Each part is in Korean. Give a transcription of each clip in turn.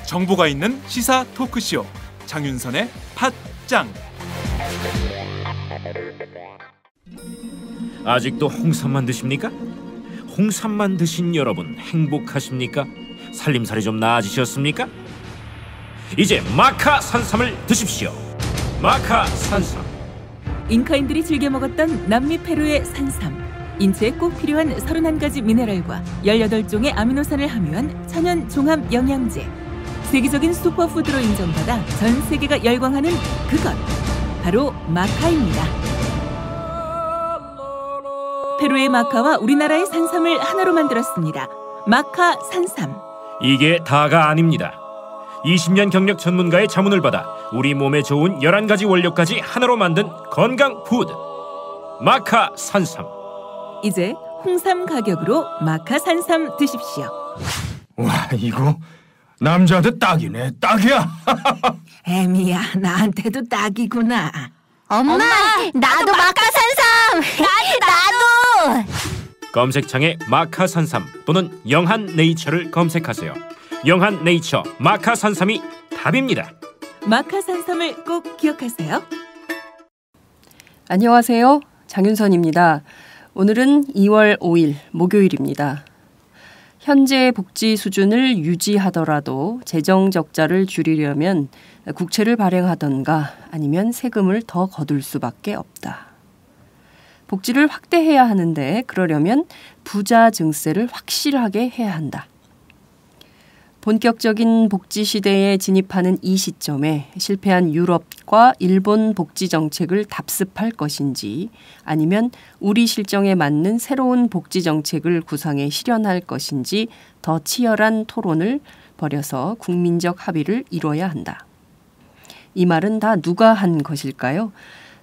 정보가 있는 시사 토크쇼 장윤선의 팟짱. 아직도 홍삼만 드십니까? 홍삼만 드신 여러분 행복하십니까? 살림살이 좀 나아지셨습니까? 이제 마카 산삼을 드십시오. 마카 산삼. 잉카인들이 즐겨 먹었던 남미 페루의 산삼. 인체에 꼭 필요한 31가지 미네랄과 18종의 아미노산을 함유한 천연 종합 영양제. 세계적인 슈퍼푸드로 인정받아 전 세계가 열광하는 그것, 바로 마카입니다. 페루의 마카와 우리나라의 산삼을 하나로 만들었습니다. 마카 산삼. 이게 다가 아닙니다. 20년 경력 전문가의 자문을 받아 우리 몸에 좋은 11가지 원료까지 하나로 만든 건강 푸드. 마카 산삼. 이제 홍삼 가격으로 마카 산삼 드십시오. 와, 이거 남자한테 딱이네. 딱이야. 애미야, 나한테도 딱이구나. 엄마, 나도 마카산삼. 나도. 검색창에 마카산삼 또는 영한네이처를 검색하세요. 영한네이처 마카산삼이 답입니다. 마카산삼을 꼭 기억하세요. 안녕하세요. 장윤선입니다. 오늘은 2월 5일 목요일입니다. 현재 복지 수준을 유지하더라도 재정 적자를 줄이려면 국채를 발행하던가 아니면 세금을 더 거둘 수밖에 없다. 복지를 확대해야 하는데 그러려면 부자 증세를 확실하게 해야 한다. 본격적인 복지 시대에 진입하는 이 시점에 실패한 유럽과 일본 복지 정책을 답습할 것인지 아니면 우리 실정에 맞는 새로운 복지 정책을 구상해 실현할 것인지 더 치열한 토론을 벌여서 국민적 합의를 이뤄야 한다. 이 말은 다 누가 한 것일까요?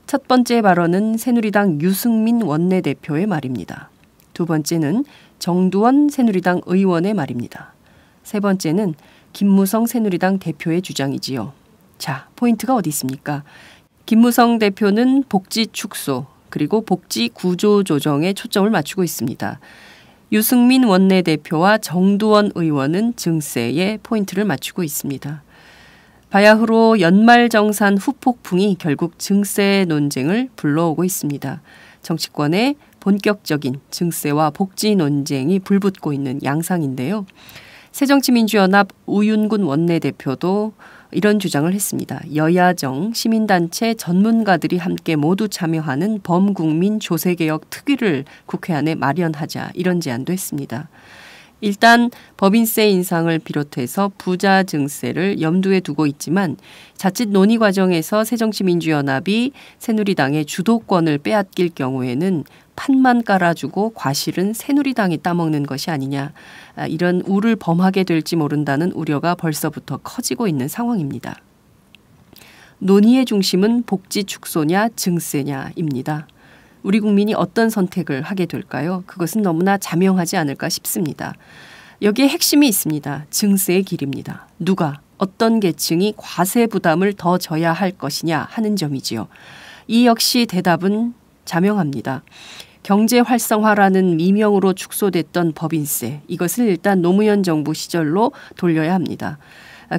첫 번째 발언은 새누리당 유승민 원내대표의 말입니다. 두 번째는 정두원 새누리당 의원의 말입니다. 세 번째는 김무성 새누리당 대표의 주장이지요. 자, 포인트가 어디 있습니까? 김무성 대표는 복지 축소 그리고 복지 구조 조정에 초점을 맞추고 있습니다. 유승민 원내대표와 정두원 의원은 증세에 포인트를 맞추고 있습니다. 바야흐로 연말정산 후폭풍이 결국 증세 논쟁을 불러오고 있습니다. 정치권의 본격적인 증세와 복지 논쟁이 불붙고 있는 양상인데요. 새정치민주연합 우윤군 원내대표도 이런 주장을 했습니다. 여야정, 시민단체, 전문가들이 함께 모두 참여하는 범국민 조세개혁 특위를 국회 안에 마련하자, 이런 제안도 했습니다. 일단 법인세 인상을 비롯해서 부자 증세를 염두에 두고 있지만 자칫 논의 과정에서 새정치민주연합이 새누리당의 주도권을 빼앗길 경우에는 판만 깔아주고 과실은 새누리당이 따먹는 것이 아니냐, 이런 우를 범하게 될지 모른다는 우려가 벌써부터 커지고 있는 상황입니다. 논의의 중심은 복지 축소냐 증세냐입니다. 우리 국민이 어떤 선택을 하게 될까요? 그것은 너무나 자명하지 않을까 싶습니다. 여기에 핵심이 있습니다. 증세의 길입니다. 누가, 어떤 계층이 과세 부담을 더 져야 할 것이냐 하는 점이지요. 이 역시 대답은 자명합니다. 경제 활성화라는 미명으로 축소됐던 법인세, 이것을 일단 노무현 정부 시절로 돌려야 합니다.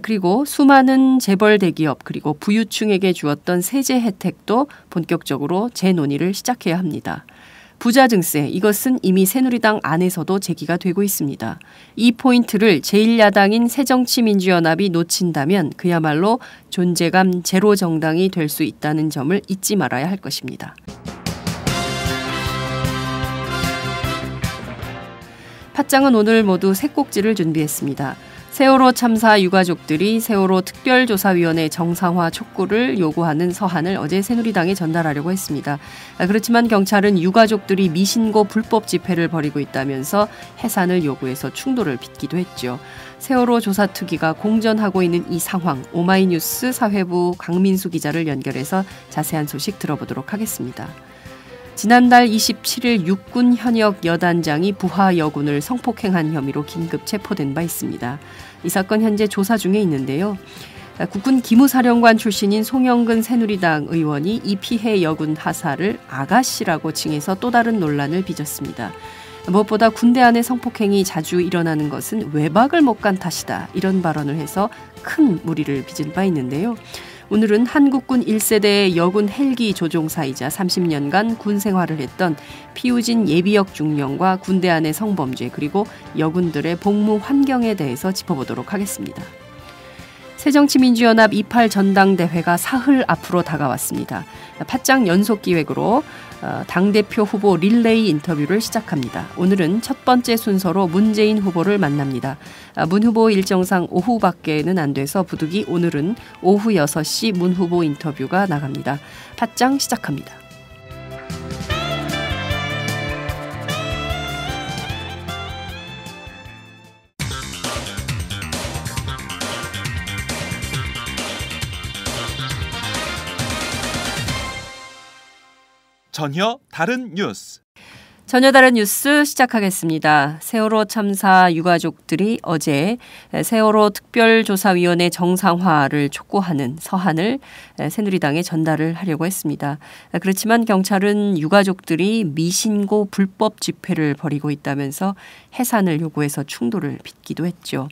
그리고 수많은 재벌 대기업 그리고 부유층에게 주었던 세제 혜택도 본격적으로 재논의를 시작해야 합니다. 부자 증세, 이것은 이미 새누리당 안에서도 제기가 되고 있습니다. 이 포인트를 제1야당인 새정치민주연합이 놓친다면 그야말로 존재감 제로 정당이 될 수 있다는 점을 잊지 말아야 할 것입니다. 팟짱은 오늘 모두 세 꼭지를 준비했습니다. 세월호 참사 유가족들이 세월호 특별조사위원회 정상화 촉구를 요구하는 서한을 어제 새누리당에 전달하려고 했습니다. 그렇지만 경찰은 유가족들이 미신고 불법 집회를 벌이고 있다면서 해산을 요구해서 충돌을 빚기도 했죠. 세월호 조사특위가 공전하고 있는 이 상황, 오마이뉴스 사회부 강민수 기자를 연결해서 자세한 소식 들어보도록 하겠습니다. 지난달 27일 육군 현역 여단장이 부하 여군을 성폭행한 혐의로 긴급 체포된 바 있습니다. 이 사건 현재 조사 중에 있는데요. 국군 기무사령관 출신인 송영근 새누리당 의원이 이 피해 여군 하사를 아가씨라고 칭해서 또 다른 논란을 빚었습니다. 무엇보다 군대 안의 성폭행이 자주 일어나는 것은 외박을 못 간 탓이다. 이런 발언을 해서 큰 물의를 빚은 바 있는데요. 오늘은 한국군 1세대의 여군 헬기 조종사이자 30년간 군 생활을 했던 피우진 예비역 중령과 군대 안의 성범죄 그리고 여군들의 복무 환경에 대해서 짚어보도록 하겠습니다. 새정치민주연합 28 전당대회가 사흘 앞으로 다가왔습니다. 팟짱 연속 기획으로 당대표 후보 릴레이 인터뷰를 시작합니다. 오늘은 첫 번째 순서로 문재인 후보를 만납니다. 문 후보 일정상 오후밖에는 안 돼서 부득이 오늘은 오후 6시 문 후보 인터뷰가 나갑니다. 팟짱 시작합니다. 전혀 다른 뉴스. 전혀 다른 뉴스 시작하겠습니다. 세월호 참사 유가족들이 어제 세월호 특별조사위원회 정상화를 촉구하는 서한을 새누리당에 전달을 하려고 했습니다. 그렇지만 경찰은 유가족들이 미신고 불법 집회를 벌이고 있다면서 해산을 요구해서 충돌을 빚기도 했죠.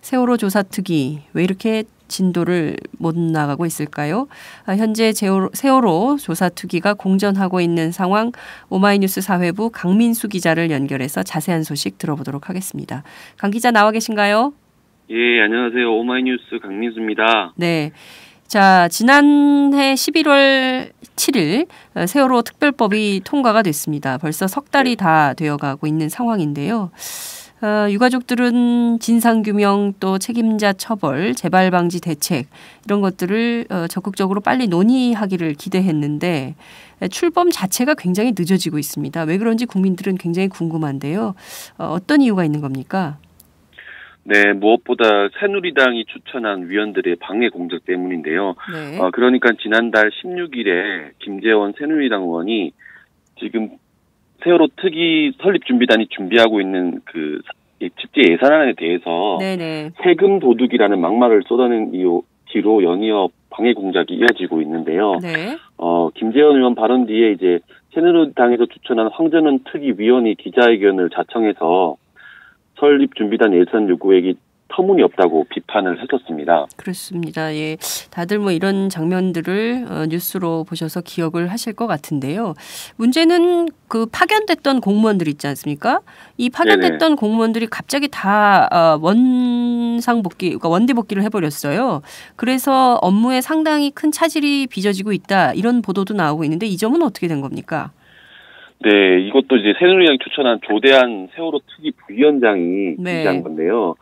세월호 조사특위 왜 이렇게 진도를 못 나가고 있을까요? 현재 세월호 조사특위가 공전하고 있는 상황 오마이뉴스 사회부 강민수 기자를 연결해서 자세한 소식 들어보도록 하겠습니다. 강 기자 나와 계신가요? 예, 안녕하세요. 오마이뉴스 강민수입니다. 네. 자, 지난해 11월 7일 세월호 특별법이 통과가 됐습니다. 벌써 석 달이 다 되어가고 있는 상황인데요. 유가족들은 진상규명 또 책임자 처벌, 재발방지 대책 이런 것들을 적극적으로 빨리 논의하기를 기대했는데 출범 자체가 굉장히 늦어지고 있습니다. 왜 그런지 국민들은 굉장히 궁금한데요. 어떤 이유가 있는 겁니까? 네, 무엇보다 새누리당이 추천한 위원들의 방해 공작 때문인데요. 네. 그러니까 지난달 16일에 김재원 새누리당 의원이 지금 세월호 특위 설립 준비단이 준비하고 있는 그 집제 예산안에 대해서 네네. 세금 도둑이라는 막말을 쏟아낸 뒤로 연이어 방해 공작이 이어지고 있는데요. 네. 김재원 의원 발언 뒤에 이제 새누리당에서 추천한 황전원 특위 위원이 기자회견을 자청해서 설립 준비단 예산 요구액이 터무니없다고 비판을 했었습니다. 그렇습니다. 예, 다들 뭐 이런 장면들을 뉴스로 보셔서 기억을 하실 것 같은데요. 문제는 그 파견됐던 공무원들 있지 않습니까? 이 파견됐던 네네. 공무원들이 갑자기 다 원상복귀, 그러니까 원대 복귀를 해버렸어요. 그래서 업무에 상당히 큰 차질이 빚어지고 있다. 이런 보도도 나오고 있는데 이 점은 어떻게 된 겁니까? 네, 이것도 이제 새누리당이 추천한 조대한 세월호 특위 부위원장이 네. 지시한 건데요.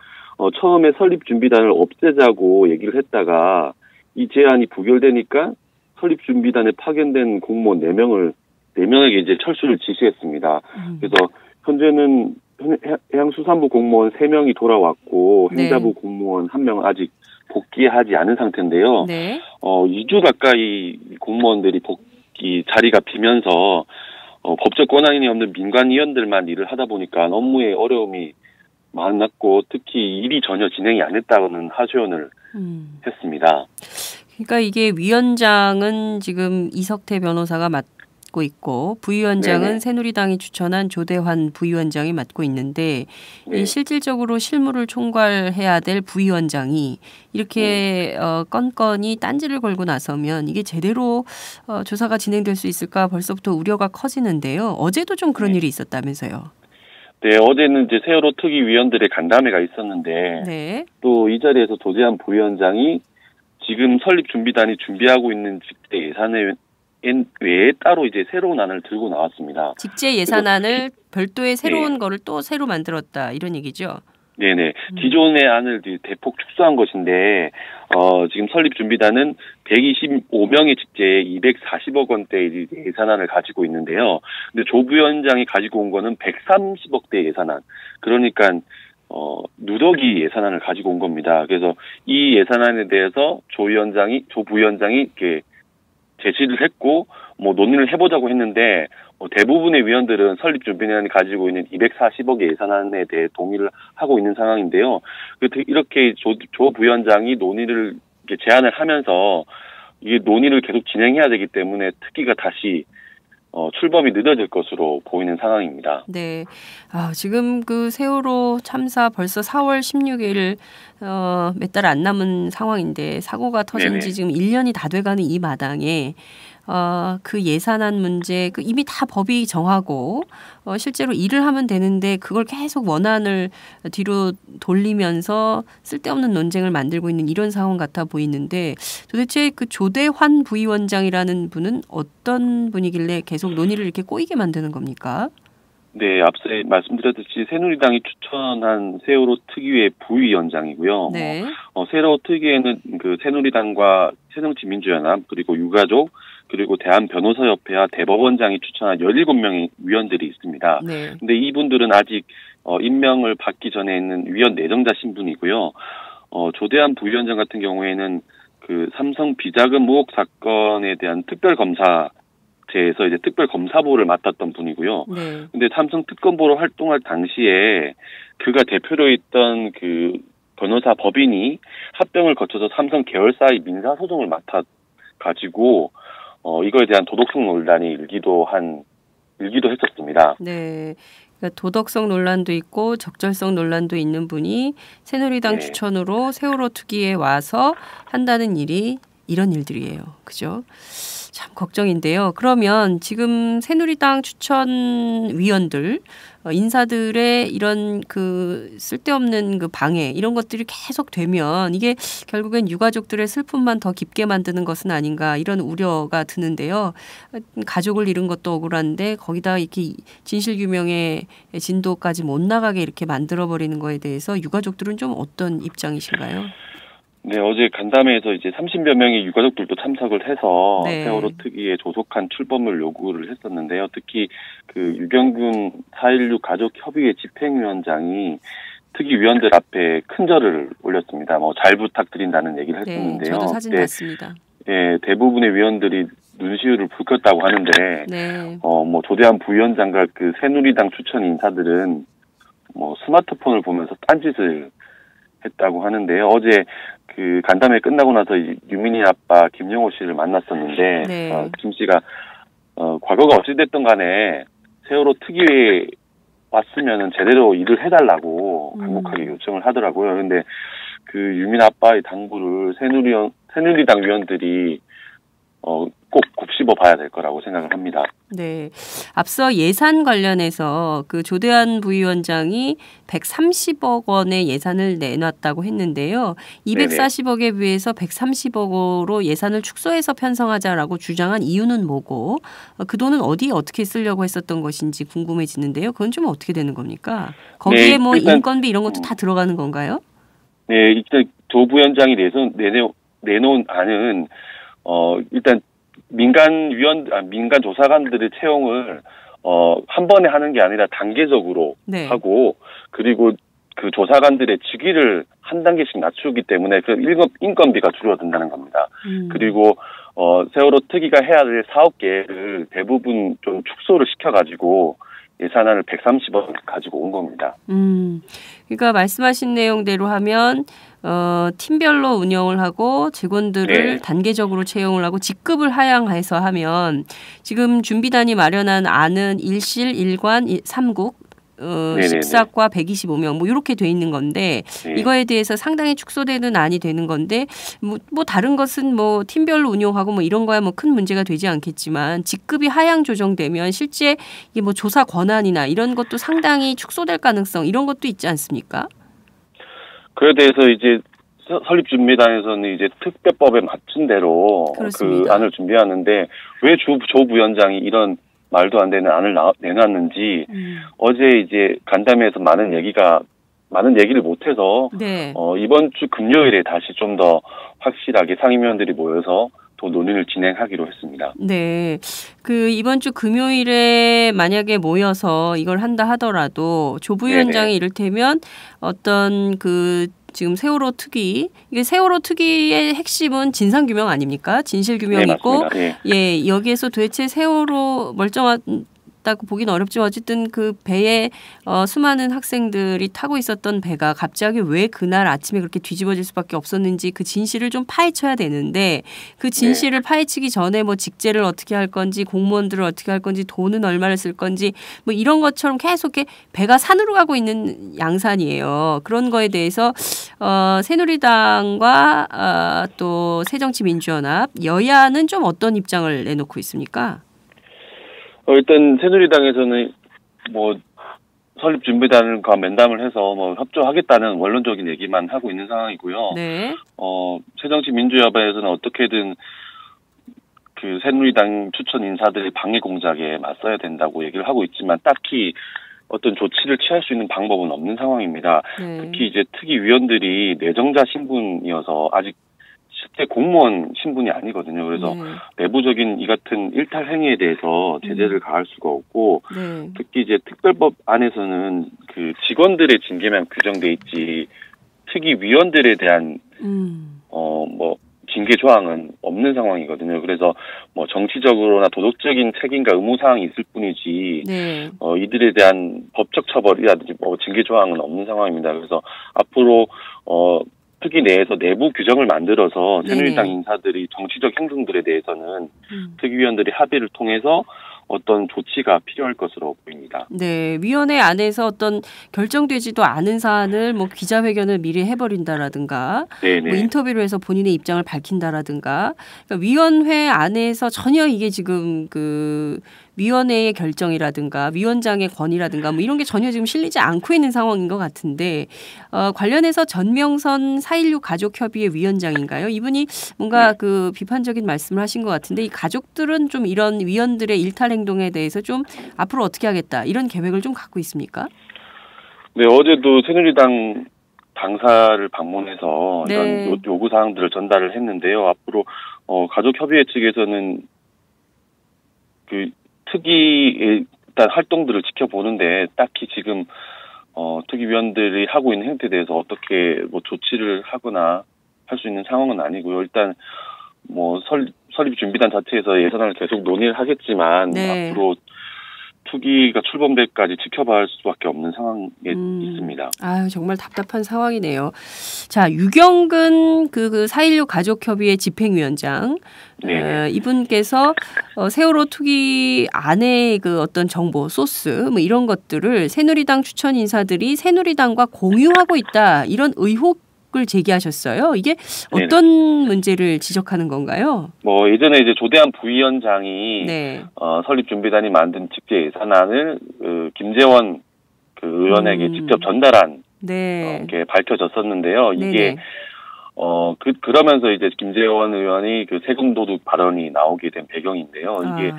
처음에 설립 준비단을 없애자고 얘기를 했다가 이 제안이 부결되니까 설립 준비단에 파견된 공무원 4명에게 이제 철수를 지시했습니다. 그래서 현재는 해양수산부 공무원 3명이 돌아왔고 네. 행자부 공무원 1명은 아직 복귀하지 않은 상태인데요. 네. 2주 가까이 공무원들이 복귀 자리가 비면서 법적 권한이 없는 민간위원들만 일을 하다 보니까 업무에 어려움이 많았고 특히 일이 전혀 진행이 안 됐다는 하소연을 했습니다. 그러니까 이게 위원장은 지금 이석태 변호사가 맡고 있고 부위원장은 네네. 새누리당이 추천한 조대환 부위원장이 맡고 있는데 네. 이 실질적으로 실무를 총괄해야 될 부위원장이 이렇게 건건이 딴지를 걸고 나서면 이게 제대로 조사가 진행될 수 있을까 벌써부터 우려가 커지는데요. 어제도 좀 그런 일이 있었다면서요. 네, 어제는 이제 세월호 특위 위원들의 간담회가 있었는데 네. 또 이 자리에서 조대한 부위원장이 지금 설립 준비단이 준비하고 있는 직제 예산에 외에 따로 이제 새로운 안을 들고 나왔습니다. 직제 예산안을 별도의 새로운 거를 또 새로 만들었다 이런 얘기죠. 네네. 기존의 안을 대폭 축소한 것인데, 지금 설립준비단은 125명의 직제에 240억 원대의 예산안을 가지고 있는데요. 근데 조 부위원장이 가지고 온 거는 130억대 예산안. 그러니까, 누더기 예산안을 가지고 온 겁니다. 그래서 이 예산안에 대해서 조 부위원장이 이렇게 제시를 했고, 논의를 해보자고 했는데, 대부분의 위원들은 설립준비단이 가지고 있는 240억의 예산안에 대해 동의를 하고 있는 상황인데요. 이렇게 조 부위원장이 논의를 이렇게 제안을 하면서 이 논의를 계속 진행해야 되기 때문에 특기가 다시 출범이 늦어질 것으로 보이는 상황입니다. 네. 지금 그 세월호 참사 벌써 4월 16일 몇 달 안 남은 상황인데 사고가 터진 지 지금 1년이 다 돼가는 이 마당에 그 예산안 문제 이미 다 법이 정하고 실제로 일을 하면 되는데 그걸 계속 원안을 뒤로 돌리면서 쓸데없는 논쟁을 만들고 있는 이런 상황 같아 보이는데 도대체 그 조대환 부위원장이라는 분은 어떤 분이길래 계속 논의를 이렇게 꼬이게 만드는 겁니까? 네, 앞서 말씀드렸듯이 새누리당이 추천한 세월호 특위의 부위원장이고요. 네. 세월호 특위에는 그 새누리당과 새정치민주연합 그리고 유가족 그리고 대한변호사협회와 대법원장이 추천한 17명의 위원들이 있습니다. 네. 근데 이분들은 아직 임명을 받기 전에 있는 위원 내정자 신분이고요. 조대한 부위원장 같은 경우에는 그 삼성 비자금 의혹 사건에 대한 특별검사제에서 이제 특별검사보를 맡았던 분이고요. 네. 근데 삼성 특검보로 활동할 당시에 그가 대표로 있던 그 변호사 법인이 합병을 거쳐서 삼성 계열사의 민사소송을 맡아가지고 이거에 대한 도덕성 논란이 일기도 했었습니다. 네. 그러니까 도덕성 논란도 있고 적절성 논란도 있는 분이 새누리당 추천으로 세월호 특위에 와서 한다는 일이 이런 일들이에요. 그죠? 참 걱정인데요. 그러면 지금 새누리당 추천 위원들 인사들의 이런 그 쓸데없는 그 방해 이런 것들이 계속 되면 이게 결국엔 유가족들의 슬픔만 더 깊게 만드는 것은 아닌가 이런 우려가 드는데요. 가족을 잃은 것도 억울한데 거기다 이렇게 진실규명의 진도까지 못 나가게 이렇게 만들어버리는 거에 대해서 유가족들은 좀 어떤 입장이신가요? 네, 어제 간담회에서 이제 30여 명의 유가족들도 참석을 해서 세월호 특위에 조속한 출범을 요구를 했었는데요. 특히 그 유경균 4.16 가족협의회 집행위원장이 특위 위원들 앞에 큰 절을 올렸습니다. 잘 부탁드린다는 얘기를 했었는데요. 저도 사진 봤습니다. 네, 대부분의 위원들이 눈시울을 붉혔다고 하는데, 조대한 부위원장과 그 새누리당 추천 인사들은 스마트폰을 보면서 딴짓을 했다고 하는데요. 어제 그 간담회 끝나고 나서 유민희 아빠 김영호 씨를 만났었는데 김 씨가 과거가 어찌됐든 간에 세월호 특위에 왔으면은 제대로 일을 해달라고 간곡하게 요청을 하더라고요. 그런데 그 유민 아빠의 당부를 새누리당 위원들이 꼭 곱씹어 봐야 될 거라고 생각을 합니다. 네. 앞서 예산 관련해서 그 조대한 부위원장이 130억 원의 예산을 내놨다고 했는데요. 240억에 비해서 130억으로 예산을 축소해서 편성하자라고 주장한 이유는 뭐고 그 돈은 어디에 어떻게 쓰려고 했었던 것인지 궁금해지는데요. 그건 좀 어떻게 되는 겁니까? 거기에 일단, 인건비 이런 것도 다 들어가는 건가요? 네. 일단 조 부위원장이 내놓은 안은 일단 민간 조사관들의 채용을 한 번에 하는 게 아니라 단계적으로 하고 그리고 그 조사관들의 직위를 한 단계씩 낮추기 때문에 그 인건비가 줄어든다는 겁니다. 그리고 세월호 특위가 해야 될 사업 계획을 대부분 좀 축소를 시켜가지고 예산안을 130억 가지고 온 겁니다. 그러니까 말씀하신 내용대로 하면 팀별로 운영을 하고 직원들을 단계적으로 채용을 하고 직급을 하향해서 하면 지금 준비단이 마련한 안은 1실 1관 3국 14과 125명 이렇게 돼 있는 건데 이거에 대해서 상당히 축소되는 안이 되는 건데 뭐 다른 것은 팀별로 운용하고 이런 거야 큰 문제가 되지 않겠지만 직급이 하향 조정되면 실제 이게 조사 권한이나 이런 것도 상당히 축소될 가능성 이런 것도 있지 않습니까? 그에 대해서 이제 설립준비단에서는 이제 특별법에 맞춘 대로 그 안을 준비하는데 왜 조 부위원장이 이런 말도 안 되는 안을 내놨는지 어제 이제 간담회에서 많은 얘기를 못해서 이번 주 금요일에 다시 좀 더 확실하게 상임위원들이 모여서 또 논의를 진행하기로 했습니다. 네, 그 이번 주 금요일에 만약에 모여서 이걸 한다 하더라도 조 부위원장이 이를테면 어떤 그 지금 세월호 특위 이게 세월호 특위의 핵심은 진상규명 아닙니까? 진실규명이고 여기에서 도대체 세월호 멀쩡하다 있었다고 보기는 어렵지만 어쨌든 그 배에 수많은 학생들이 타고 있었던 배가 갑자기 왜 그날 아침에 그렇게 뒤집어질 수밖에 없었는지 그 진실을 좀 파헤쳐야 되는데 그 진실을 파헤치기 전에 뭐 직제를 어떻게 할 건지 공무원들을 어떻게 할 건지 돈은 얼마를 쓸 건지 뭐 이런 것처럼 계속 배가 산으로 가고 있는 양산이에요. 그런 거에 대해서 새누리당과 또 새정치민주연합 여야는 좀 어떤 입장을 내놓고 있습니까? 일단 새누리당에서는 뭐 설립준비단과 면담을 해서 뭐 협조하겠다는 원론적인 얘기만 하고 있는 상황이고요. 네. 새정치민주연합에서는 어떻게든 그 새누리당 추천 인사들의 방해 공작에 맞서야 된다고 얘기를 하고 있지만 딱히 어떤 조치를 취할 수 있는 방법은 없는 상황입니다. 네. 특히 이제 특위위원들이 내정자 신분이어서 아직 실제 공무원 신분이 아니거든요. 그래서 내부적인 이 같은 일탈 행위에 대해서 제재를 가할 수가 없고 특히 이제 특별법 안에서는 그 직원들의 징계만 규정돼 있지 특위위원들에 대한 징계 조항은 없는 상황이거든요. 그래서 뭐 정치적으로나 도덕적인 책임과 의무 사항이 있을 뿐이지 이들에 대한 법적 처벌이라든지 뭐 징계 조항은 없는 상황입니다. 그래서 앞으로 특위 내에서 내부 규정을 만들어서 새누리당 인사들이 정치적 행동들에 대해서는 특위위원들이 합의를 통해서 어떤 조치가 필요할 것으로 보입니다. 네, 위원회 안에서 어떤 결정되지도 않은 사안을 뭐 기자회견을 미리 해버린다라든가, 뭐 인터뷰를 해서 본인의 입장을 밝힌다라든가, 그러니까 위원회 안에서 전혀 이게 지금 그 위원회의 결정이라든가 위원장의 권위라든가 뭐 이런 게 전혀 지금 실리지 않고 있는 상황인 것 같은데 관련해서 전명선 4.16 가족협의회 위원장인가요? 이분이 뭔가 그 비판적인 말씀을 하신 것 같은데 이 가족들은 좀 이런 위원들의 일탈 행동에 대해서 좀 앞으로 어떻게 하겠다 이런 계획을 좀 갖고 있습니까? 네, 어제도 새누리당 당사를 방문해서 이런 요구 사항들을 전달을 했는데요. 앞으로 가족협의회 측에서는 그 특위의 일단 활동들을 지켜보는데 딱히 지금 특위위원들이 하고 있는 행태에 대해서 어떻게 뭐 조치를 하거나 할 수 있는 상황은 아니고요. 일단 뭐 설립 준비단 자체에서 예산안을 계속 논의를 하겠지만 앞으로 투기가 출범되기까지 지켜봐야 할 수밖에 없는 상황에 있습니다. 아유, 정말 답답한 상황이네요. 자, 유경근 그 4.16 가족협의회 집행위원장 이분께서 세월호 투기 안에 그 어떤 정보, 소스 뭐 이런 것들을 새누리당 추천 인사들이 새누리당과 공유하고 있다 이런 의혹을 제기하셨어요. 이게 어떤 문제를 지적하는 건가요? 뭐 예전에 이제 조대한 부위원장이 설립준비단이 만든 직제 예산안을 김재원 그 의원에게 직접 전달한 게 밝혀졌었는데요. 이게 그러면서 이제 김재원 의원이 그 세금 도둑 발언이 나오게 된 배경인데요. 이게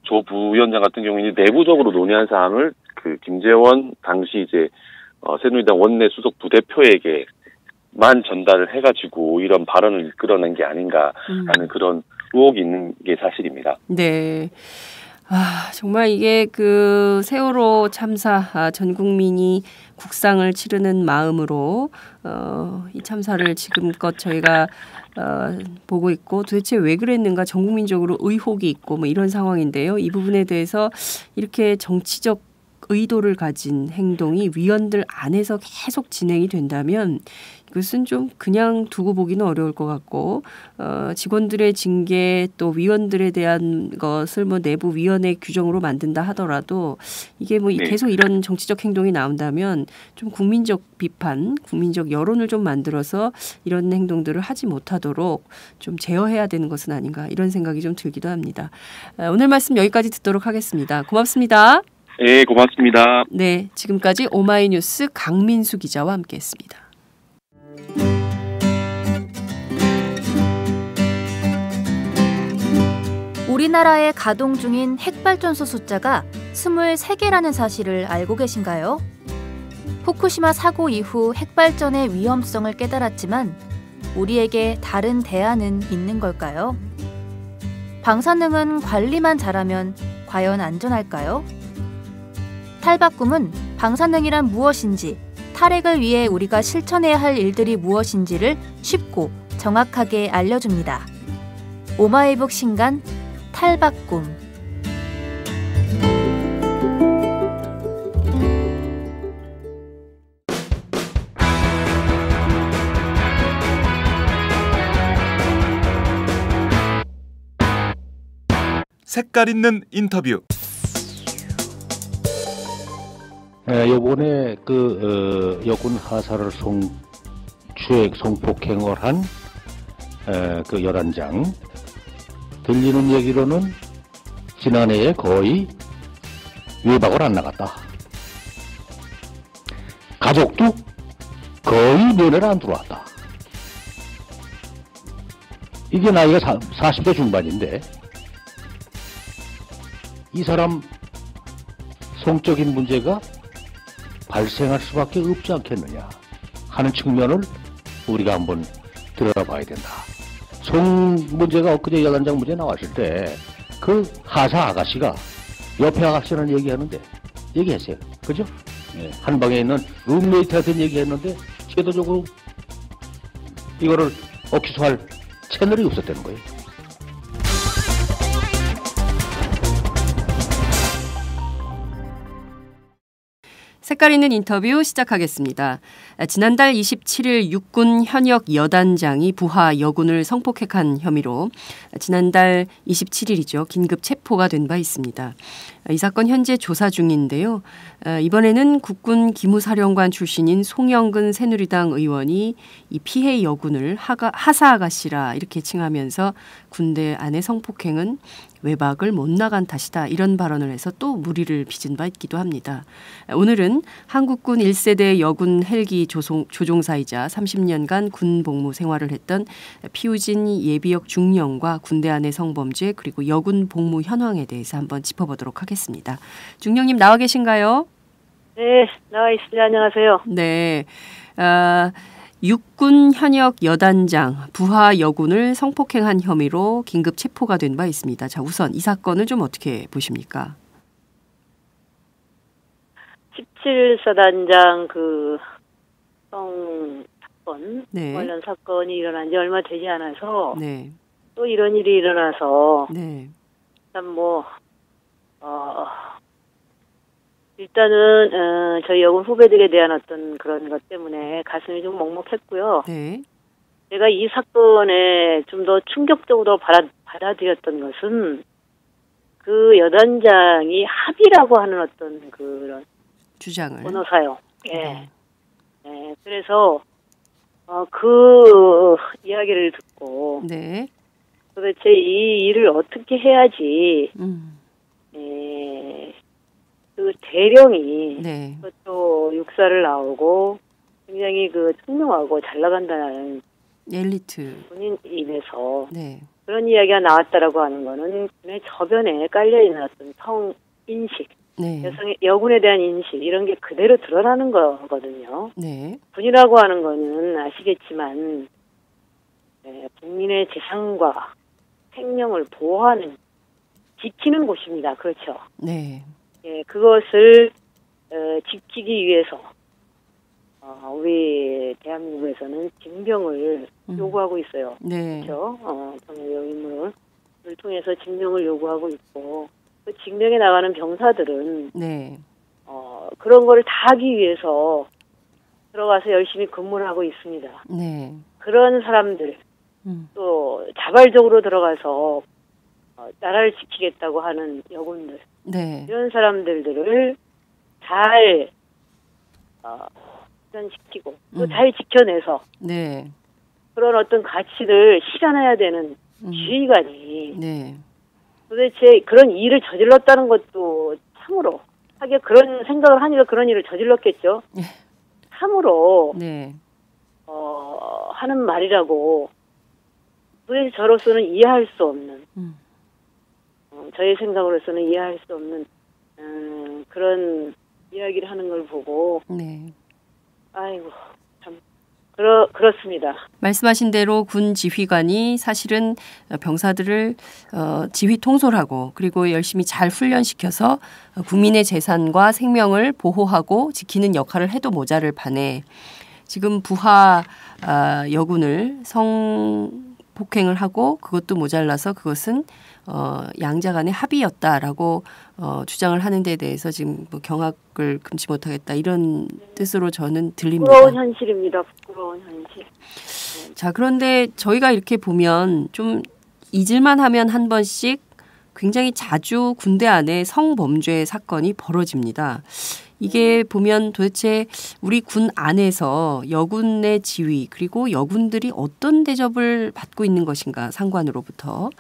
조 부위원장 같은 경우는 내부적으로 논의한 사항을 그 김재원 당시 이제 새누리당 원내 수석 부대표에게 만 전달을 해가지고 이런 발언을 이끌어낸 게 아닌가라는 그런 의혹이 있는 게 사실입니다. 네. 아, 정말 이게 그 세월호 참사 전 국민이 국상을 치르는 마음으로 이 참사를 지금껏 저희가 보고 있고 도대체 왜 그랬는가 전 국민적으로 의혹이 있고 뭐 이런 상황인데요. 이 부분에 대해서 이렇게 정치적 의도를 가진 행동이 위원들 안에서 계속 진행이 된다면 이것은 좀 그냥 두고 보기는 어려울 것 같고 직원들의 징계 또 위원들에 대한 것을 뭐 내부 위원회 규정으로 만든다 하더라도 이게 뭐 계속 이런 정치적 행동이 나온다면 좀 국민적 비판, 국민적 여론을 좀 만들어서 이런 행동들을 하지 못하도록 좀 제어해야 되는 것은 아닌가 이런 생각이 좀 들기도 합니다. 오늘 말씀 여기까지 듣도록 하겠습니다. 고맙습니다. 네, 고맙습니다. 네, 지금까지 오마이뉴스 강민수 기자와 함께했습니다. 우리나라에 가동 중인 핵발전소 숫자가 23개라는 사실을 알고 계신가요? 후쿠시마 사고 이후 핵발전의 위험성을 깨달았지만 우리에게 다른 대안은 있는 걸까요? 방사능은 관리만 잘하면 과연 안전할까요? 탈바꿈은 방사능이란 무엇인지, 탈핵을 위해 우리가 실천해야 할 일들이 무엇인지를 쉽고 정확하게 알려줍니다. 오마이북 신간 탈바꿈. 색깔 있는 인터뷰. 이번에 여군 하사를 성폭행을 한 그 열한장 들리는 얘기로는 지난해에 거의 외박을 안 나갔다. 가족도 거의 면회를 안 들어왔다. 이게 나이가 40대 중반인데 이 사람 성적인 문제가 발생할 수밖에 없지 않겠느냐 하는 측면을 우리가 한번 들어봐야 된다. 성 문제가 엊그제 열한장 문제 나왔을 때 그 하사 아가씨가 옆에 아가씨는 얘기했어요. 그죠? 네. 한 방에 있는 룸메이트한테 얘기했는데 제도적으로 이거를 억지소할 채널이 없었다는 거예요. 색깔 있는 인터뷰 시작하겠습니다. 지난달 27일 육군 현역 여단장이 부하 여군을 성폭행한 혐의로 지난달 27일이죠. 긴급 체포가 된 바 있습니다. 이 사건 현재 조사 중인데요. 이번에는 국군 기무사령관 출신인 송영근 새누리당 의원이 이 피해 여군을 하사 아가씨라 이렇게 칭하면서 군대 안의 성폭행은 외박을 못 나간 탓이다 이런 발언을 해서 또 물의를 빚은 바 있기도 합니다. 오늘은 한국군 1세대 여군 헬기 조종사이자 30년간 군 복무 생활을 했던 피우진 예비역 중령과 군대 안의 성범죄 그리고 여군 복무 현황에 대해서 한번 짚어보도록 하겠습니다. 중령님 나와 계신가요? 네, 나와 있습니다. 안녕하세요. 네. 육군 현역 여단장 부하 여군을 성폭행한 혐의로 긴급 체포가 된 바 있습니다. 자, 우선 이 사건을 좀 어떻게 보십니까? 17사단장 사건 네. 관련 사건이 일어난 지 얼마 되지 않아서 네. 또 이런 일이 일어나서 네. 참 일단은 저희 여군 후배들에 대한 어떤 그런 것 때문에 가슴이 좀 먹먹했고요. 네. 제가 이 사건에 좀 더 충격적으로 받아들였던 것은 그 여단장이 합의라고 하는 어떤 그런 주장을 언어 사용. 예. 네. 그래서 그 이야기를 듣고 네. 도대체 이 일을 어떻게 해야지 그 대령이 네. 또 육사를 나오고 굉장히 총명하고 잘 나간다는 엘리트 본인 입에서 네. 그런 이야기가 나왔다라고 하는 거는 군의 저변에 깔려있는 어떤 성인식, 네. 여군에 대한 인식 이런 게 그대로 드러나는 거거든요. 네. 군이라고 하는 거는 아시겠지만 국민의 재산과 생명을 보호하는 지키는 곳입니다. 그렇죠. 네. 예, 그것을 지키기 위해서 우리 대한민국에서는 징병을 요구하고 있어요. 네. 그렇죠. 경력 임무를 통해서 징병을 요구하고 있고 그 징병에 나가는 병사들은 네. 그런 거를 다 하기 위해서 들어가서 열심히 근무를 하고 있습니다. 네. 그런 사람들 또 자발적으로 들어가서 나라를 지키겠다고 하는 여군들 네. 이런 사람들을 잘 실현시키고 또 잘 지켜내서 네. 그런 어떤 가치를 실현해야 되는 지휘관이 네. 도대체 그런 일을 저질렀다는 것도 참으로 하기에 그런 생각을 하니까 그런 일을 저질렀겠죠. 참으로 네. 하는 말이라고 도대체 저로서는 이해할 수 없는 저의 생각으로서는 이해할 수 없는 그런 이야기를 하는 걸 보고 네. 아이고 참 그렇습니다. 말씀하신 대로 군 지휘관이 사실은 병사들을 지휘 통솔하고 그리고 열심히 잘 훈련시켜서 국민의 재산과 생명을 보호하고 지키는 역할을 해도 모자를 판에 지금 부하 여군을 성폭행을 하고 그것도 모자라서 그것은 양자 간의 합의였다라고 주장을 하는 데 대해서 지금 경악을 금치 못하겠다 이런 뜻으로 저는 들립니다. 부끄러운 현실입니다. 부끄러운 현실. 자, 그런데 저희가 이렇게 보면 좀 잊을만 하면 한 번씩 굉장히 자주 군대 안에 성범죄 사건이 벌어집니다. 이게 보면 도대체 우리 군 안에서 여군의 지위 그리고 여군들이 어떤 대접을 받고 있는 것인가 상관으로부터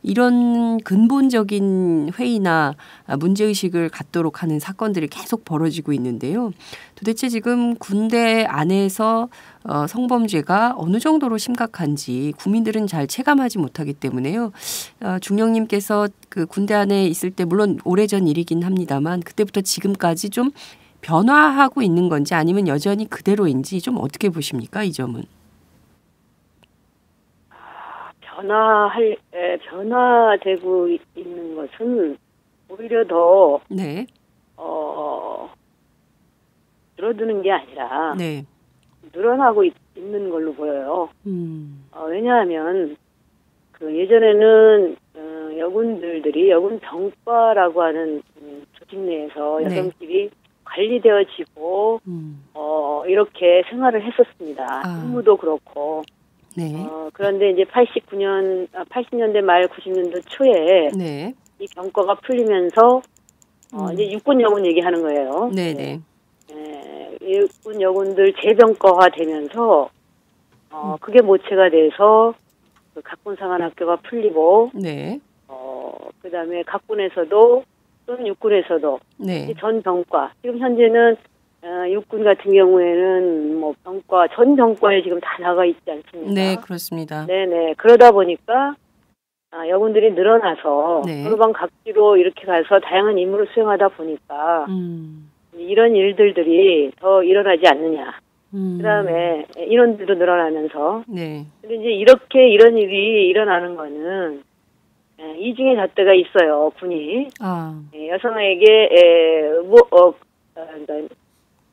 이런 근본적인 회의나 문제의식을 갖도록 하는 사건들이 계속 벌어지고 있는데요. 도대체 지금 군대 안에서 성범죄가 어느 정도로 심각한지 국민들은 잘 체감하지 못하기 때문에요. 중령님께서 그 군대 안에 있을 때 물론 오래전 일이긴 합니다만 그때부터 지금까지 좀 변화하고 있는 건지 아니면 여전히 그대로인지 좀 어떻게 보십니까? 이 점은. 변화되고 있는 것은 오히려 더 네. 줄어드는 게 아니라 네. 늘어나고 있는 걸로 보여요. 왜냐하면 그 예전에는 여군들이 여군 병과라고 하는 조직 내에서 네. 여성들이 관리되어지고 이렇게 생활을 했었습니다. 근무도 그렇고. 네. 그런데 이제 80년대 말 90년대 초에 네. 이 병과가 풀리면서 이제 육군 여군 얘기하는 거예요. 네네. 육군 여군들 재병과화 되면서 그게 모체가 돼서 그 각군사관학교가 풀리고 네. 그다음에 각군에서도 또는 육군에서도 네. 전 병과 지금 현재는 육군 같은 경우에는 뭐 병과 전 병과에 지금 다 나가 있지 않습니까? 네, 그렇습니다. 네네. 그러다 보니까 여군들이 늘어나서 네. 서로방 각지로 이렇게 가서 다양한 임무를 수행하다 보니까 이런 일들이 더 일어나지 않느냐. 그다음에 인원들도 늘어나면서 네. 근데 이제 이렇게 이런 일이 일어나는 거는 이중의 잣대가 있어요. 군이 여성에게 그러니까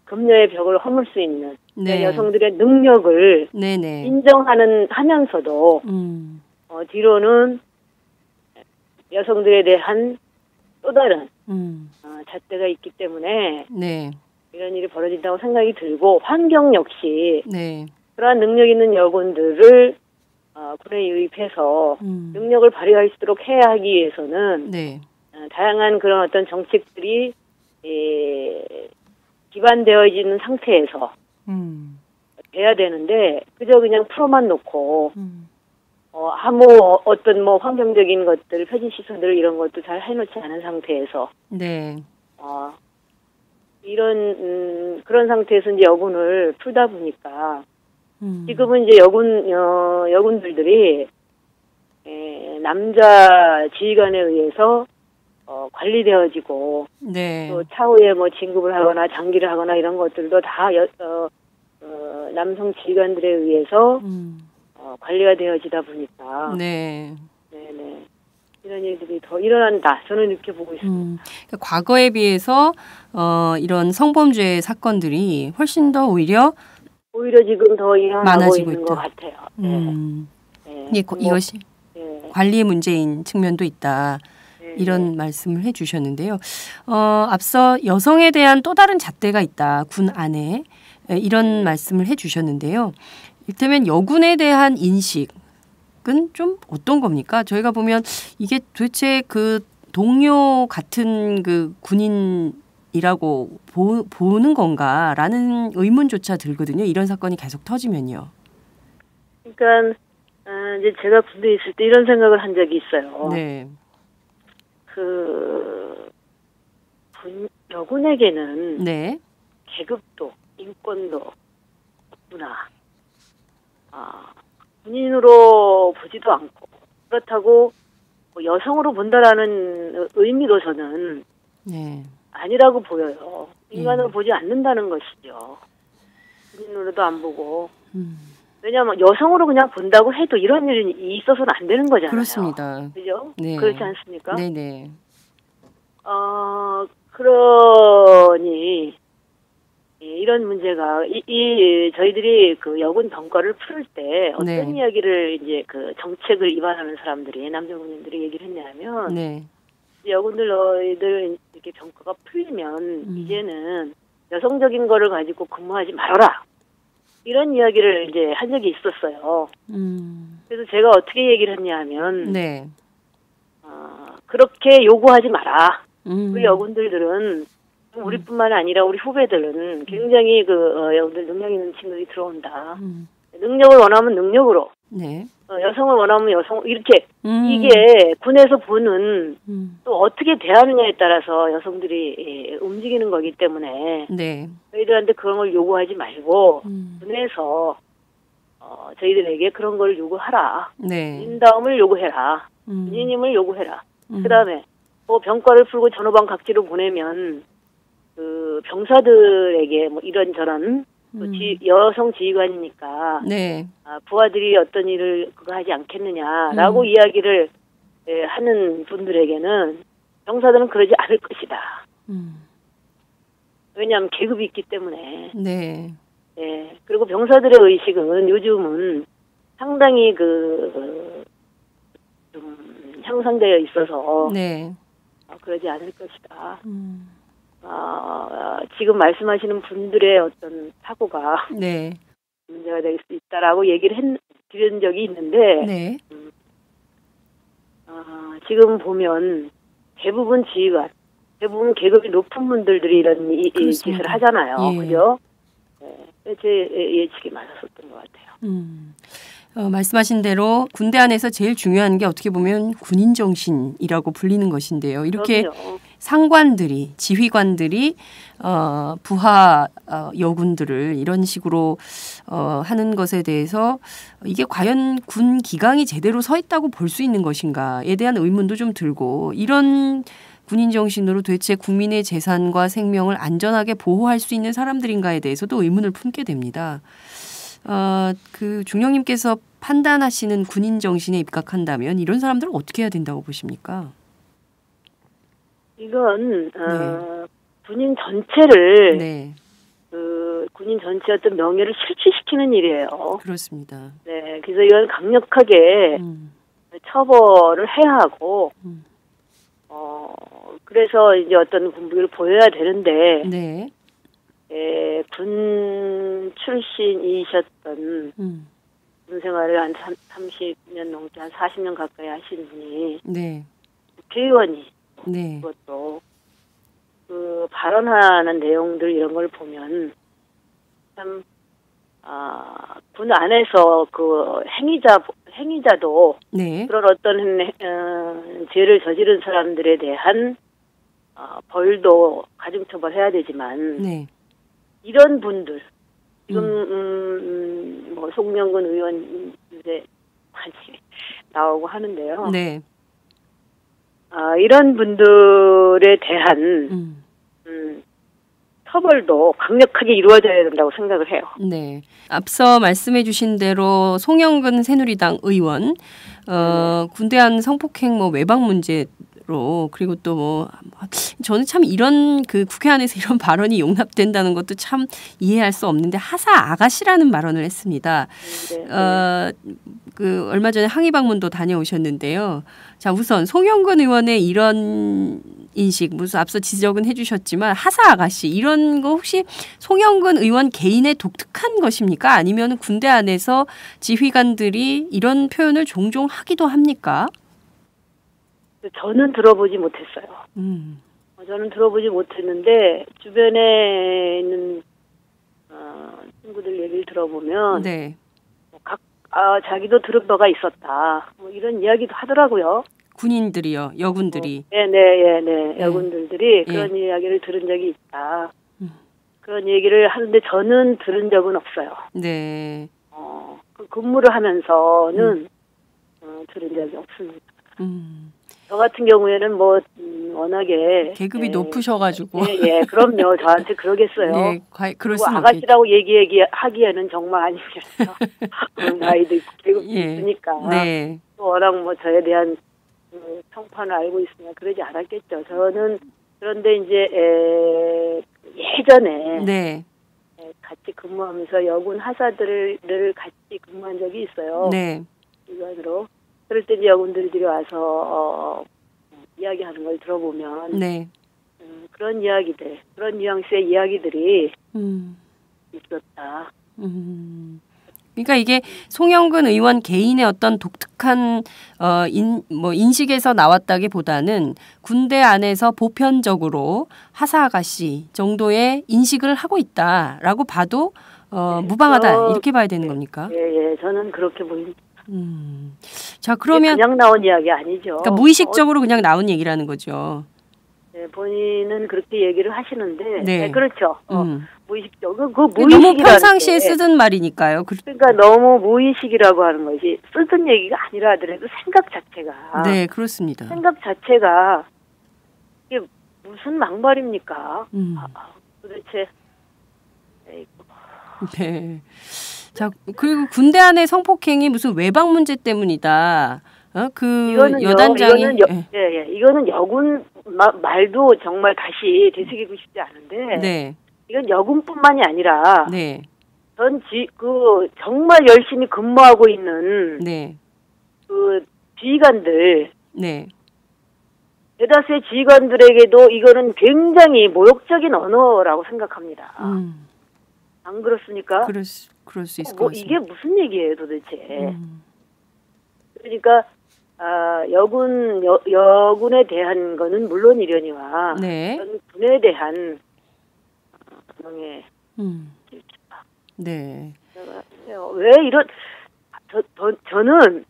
금녀의 벽을 허물 수 있는 네. 여성들의 능력을 네네. 하면서도 뒤로는 여성들에 대한 또 다른 잣대가 있기 때문에 네. 이런 일이 벌어진다고 생각이 들고 환경 역시 네. 그러한 능력 있는 여군들을 군에 유입해서 능력을 발휘할수록 해야 하기 위해서는 네. 다양한 그런 어떤 정책들이 기반되어지는 상태에서 돼야 되는데 그저 그냥 풀어만 놓고 아무 어떤 뭐 환경적인 것들, 표준 시설들 이런 것도 잘 해놓지 않은 상태에서 네. 이런 그런 상태에서 이제 여군을 풀다 보니까 지금은 이제 여군들이 남자 지휘관에 의해서 관리되어지고 네. 또 차후에 뭐 진급을 하거나 장기를 하거나 이런 것들도 다 남성 지휘관들에 의해서 관리가 되어지다 보니까 네. 네네 이런 일들이 더 일어난다 저는 이렇게 보고 있습니다. 그러니까 과거에 비해서 이런 성범죄 사건들이 훨씬 더 오히려 지금 더 일어나고 많아지고 있는 있다. 것 같아요. 네. 이것이 관리의 문제인 측면도 있다. 이런 말씀을 해주셨는데요. 앞서 여성에 대한 또 다른 잣대가 있다. 군 안에 이런 말씀을 해주셨는데요. 이를테면 여군에 대한 인식은 좀 어떤 겁니까? 저희가 보면 이게 도대체 그 동료 같은 그 군인이라고 보는 건가라는 의문조차 들거든요. 이런 사건이 계속 터지면요. 그러니까 이제 제가 군대에 있을 때 이런 생각을 한 적이 있어요. 네. 여군에게는 네. 계급도 인권도 없구나. 군인으로 보지도 않고 그렇다고 뭐 여성으로 본다라는 의미도 저는 네. 아니라고 보여요. 인간으로 보지 않는다는 것이죠. 군인으로도 안 보고. 왜냐하면 여성으로 그냥 본다고 해도 이런 일이 있어서는 안 되는 거잖아요. 그렇습니다. 그죠? 네. 그렇지 않습니까? 네네. 그러니 이런 문제가 저희들이 그 여군 병과를 풀 때 어떤 네. 이야기를 이제 그 정책을 위반하는 사람들이 남자 군인들이 얘기를 했냐면 네. 여군들 너희들 이렇게 병과가 풀리면 이제는 여성적인 거를 가지고 근무하지 말아라. 이런 이야기를 이제 한 적이 있었어요. 그래서 제가 어떻게 얘기를 했냐면, 네. 그렇게 요구하지 마라. 우리 여군들은 우리뿐만 아니라 우리 후배들은 굉장히 여군들 능력 있는 친구들이 들어온다. 능력을 원하면 능력으로, 네. 여성을 원하면 여성 이렇게 이게 군에서 보는 또 어떻게 대하느냐에 따라서 여성들이 움직이는 거기 때문에 네. 저희들한테 그런 걸 요구하지 말고 군에서 저희들에게 그런 걸 요구하라. 네. 인다움을 요구해라. 군인임을 요구해라. 그다음에 병과를 풀고 전후방 각지로 보내면 그 병사들에게 뭐 이런저런 여성 지휘관이니까 네. 부하들이 어떤 일을 그거 하지 않겠느냐라고 이야기를 하는 분들에게는 병사들은 그러지 않을 것이다. 왜냐하면 계급이 있기 때문에. 네. 예. 그리고 병사들의 의식은 요즘은 상당히 좀 향상되어 있어서 네. 그러지 않을 것이다. 지금 말씀하시는 분들의 어떤 사고가 네. 문제가 될 수 있다라고 얘기를 드린 적이 있는데 네. 지금 보면 대부분 지휘관, 대부분 계급이 높은 분들이 이런 짓을 하잖아요. 예. 그죠? 네. 제 예측이 맞았었던 것 같아요. 말씀하신 대로 군대 안에서 제일 중요한 게 어떻게 보면 군인 정신이라고 불리는 것인데요. 이렇게 그럼요. 상관들이, 지휘관들이 부하 여군들을 이런 식으로 하는 것에 대해서 이게 과연 군 기강이 제대로 서 있다고 볼 수 있는 것인가에 대한 의문도 좀 들고, 이런 군인 정신으로 도대체 국민의 재산과 생명을 안전하게 보호할 수 있는 사람들인가에 대해서도 의문을 품게 됩니다. 그 중령님께서 판단하시는 군인 정신에 입각한다면 이런 사람들은 어떻게 해야 된다고 보십니까? 이건 군인 전체를 네. 군인 전체의 어떤 명예를 실추시키는 일이에요. 그렇습니다. 네, 그래서 이건 강력하게 처벌을 해야 하고, 그래서 이제 어떤 군복을 보여야 되는데, 네. 군 출신이셨던 군 생활을 한 30년 넘게 한 40년 가까이 하신 분이 네. 국회의원이 네. 그것도 그 발언하는 내용들 이런 걸 보면 참 군 안에서 그 행위자도 네. 그런 어떤 죄를 저지른 사람들에 대한 벌도 가중처벌해야 되지만 네. 이런 분들 지금 뭐 송명근 의원 요새 많이 나오고 하는데요. 네. 이런 분들에 대한 처벌도 강력하게 이루어져야 된다고 생각을 해요. 네. 앞서 말씀해 주신 대로 송영근 새누리당 의원 군대 안 성폭행 외박 문제로, 그리고 또 저는 참 이런 그 국회 안에서 이런 발언이 용납된다는 것도 참 이해할 수 없는데, 하사 아가씨라는 발언을 했습니다. 그 얼마 전에 항의 방문도 다녀오셨는데요. 자, 우선 송영근 의원의 이런 인식, 무슨 앞서 지적은 해주셨지만 하사 아가씨 이런 거 혹시 송영근 의원 개인의 독특한 것입니까? 아니면 군대 안에서 지휘관들이 이런 표현을 종종 하기도 합니까? 저는 들어보지 못했어요. 저는 들어보지 못했는데 주변에 있는 친구들 얘기를 들어보면 네. 자기도 들은 바가 있었다. 이런 이야기도 하더라고요. 군인들이요, 여군들이. 네. 여군들이 그런 이야기를 들은 적이 있다. 그런 얘기를 하는데 저는 들은 적은 없어요. 네. 그 근무를 하면서는 들은 적이 없습니다. 저 같은 경우에는 워낙에 계급이 높으셔가지고. 예, 그럼요. 저한테 그러겠어요. 네, 그럴 수는 아가씨라고 얘기하기에는 정말 아니겠어요. 나이도 있고 계급이 있으니까. 네. 또 워낙 저에 대한 평판을 알고 있으면 그러지 않았겠죠. 저는 그런데 이제 예전에 네. 같이 근무하면서 여군 하사들을 같이 근무한 적이 있어요. 네. 기관으로. 그럴 때 이제 여군들이 와서 이야기하는 걸 들어보면 네. 그런 이야기들, 그런 뉘앙스의 이야기들이 있었다. 그러니까 이게 송영근 의원 개인의 어떤 독특한 인식에서 나왔다기보다는 군대 안에서 보편적으로 하사 아가씨 정도의 인식을 하고 있다라고 봐도 무방하다 이렇게 봐야 되는 겁니까? 예, 저는 그렇게 보입니다. 자, 그러면 그냥 나온 이야기 아니죠. 그러니까 무의식적으로 그냥 나온 얘기라는 거죠. 네, 본인은 그렇게 얘기를 하시는데, 네. 네, 그렇죠. 무의식적으로 그 너무 평상시에 쓰던 말이니까요. 그러니까 너무 무의식이라고 하는 것이 쓰던 얘기가 아니라 하더라도 생각 자체가. 네, 그렇습니다. 생각 자체가 이게 무슨 막말입니까? 도대체. 네. 자, 그리고 군대 안의 성폭행이 무슨 외박 문제 때문이다. 이거는 여단장이 이거는 여군 말도 정말 다시 되새기고 싶지 않은데. 네. 이건 여군뿐만이 아니라. 네. 정말 열심히 근무하고 있는. 네. 그 지휘관들. 네. 대다수의 지휘관들에게도 이거는 굉장히 모욕적인 언어라고 생각합니다. 안 그렇습니까? 그럴 수 있을 것 같습니다. 이게 무슨 얘기예요, 도대체? 그러니까 여군에 대한 거는 물론 이려니와 네. 군에 대한 명예 네. 왜 이런 저는